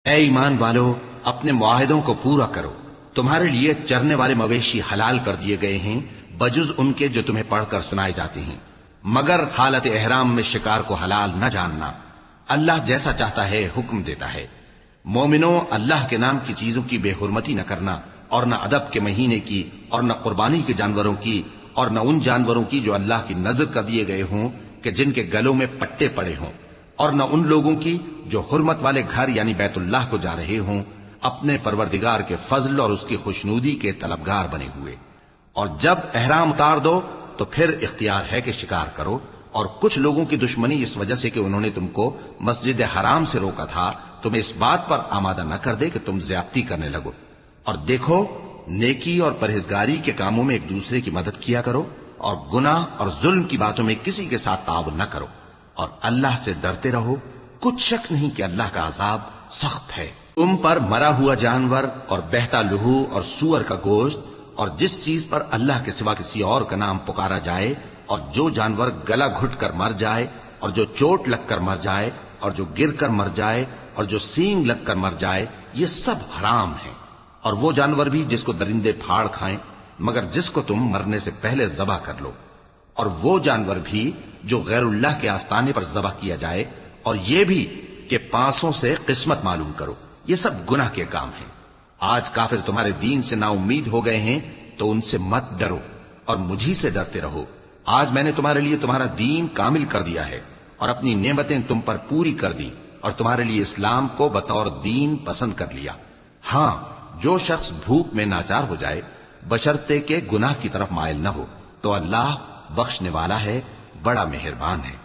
اے ایمان والو، اپنے معاہدوں کو پورا کرو۔ تمہارے لیے چرنے والے مویشی حلال کر دیے گئے ہیں بجز ان کے جو تمہیں پڑھ کر سنائے جاتے ہیں، مگر حالت احرام میں شکار کو حلال نہ جاننا۔ اللہ جیسا چاہتا ہے حکم دیتا ہے۔ مومنوں، اللہ کے نام کی چیزوں کی بے حرمتی نہ کرنا، اور نہ ادب کے مہینے کی، اور نہ قربانی کے جانوروں کی، اور نہ ان جانوروں کی جو اللہ کی نذر کر دیے گئے ہوں کہ جن کے گلوں میں پٹے پڑے ہوں، اور نہ ان لوگوں کی جو حرمت والے گھر یعنی بیت اللہ کو جا رہے ہوں اپنے پروردگار کے فضل اور اس کی خوشنودی کے طلبگار بنے ہوئے۔ اور جب احرام اتار دو تو پھر اختیار ہے کہ شکار کرو، اور کچھ لوگوں کی دشمنی اس وجہ سے کہ انہوں نے تم کو مسجد حرام سے روکا تھا تمہیں اس بات پر آمادہ نہ کر دے کہ تم زیادتی کرنے لگو۔ اور دیکھو، نیکی اور پرہیزگاری کے کاموں میں ایک دوسرے کی مدد کیا کرو، اور گناہ اور ظلم کی باتوں میں کسی کے ساتھ تعاون نہ کرو، اور اللہ سے ڈرتے رہو۔ کچھ شک نہیں کہ اللہ کا عذاب سخت ہے۔ تم پر مرا ہوا جانور اور بہتا لہو اور سور کا گوشت اور جس چیز پر اللہ کے سوا کسی اور کا نام پکارا جائے، اور جو جانور گلا گھٹ کر مر جائے، اور جو چوٹ لگ کر مر جائے، اور جو گر کر مر جائے، اور جو سینگ لگ کر مر جائے، یہ سب حرام ہیں۔ اور وہ جانور بھی جس کو درندے پھاڑ کھائیں، مگر جس کو تم مرنے سے پہلے ذبح کر لو، اور وہ جانور بھی جو غیر اللہ کے آستانے پر ذبح کیا جائے، اور یہ بھی کہ پانسوں سے قسمت معلوم کرو۔ یہ سب گناہ کے کام ہیں۔ آج کافر تمہارے دین سے نا امید ہو گئے ہیں تو ان سے مت ڈرو اور مجھی سے ڈرتے رہو۔ آج میں نے تمہارے لیے تمہارا دین کامل کر دیا ہے اور اپنی نعمتیں تم پر پوری کر دی، اور تمہارے لیے اسلام کو بطور دین پسند کر لیا۔ ہاں، جو شخص بھوک میں ناچار ہو جائے بشرطے کہ گناہ کی طرف مائل نہ ہو تو اللہ بخشنے والا ہے، بڑا مہربان ہے۔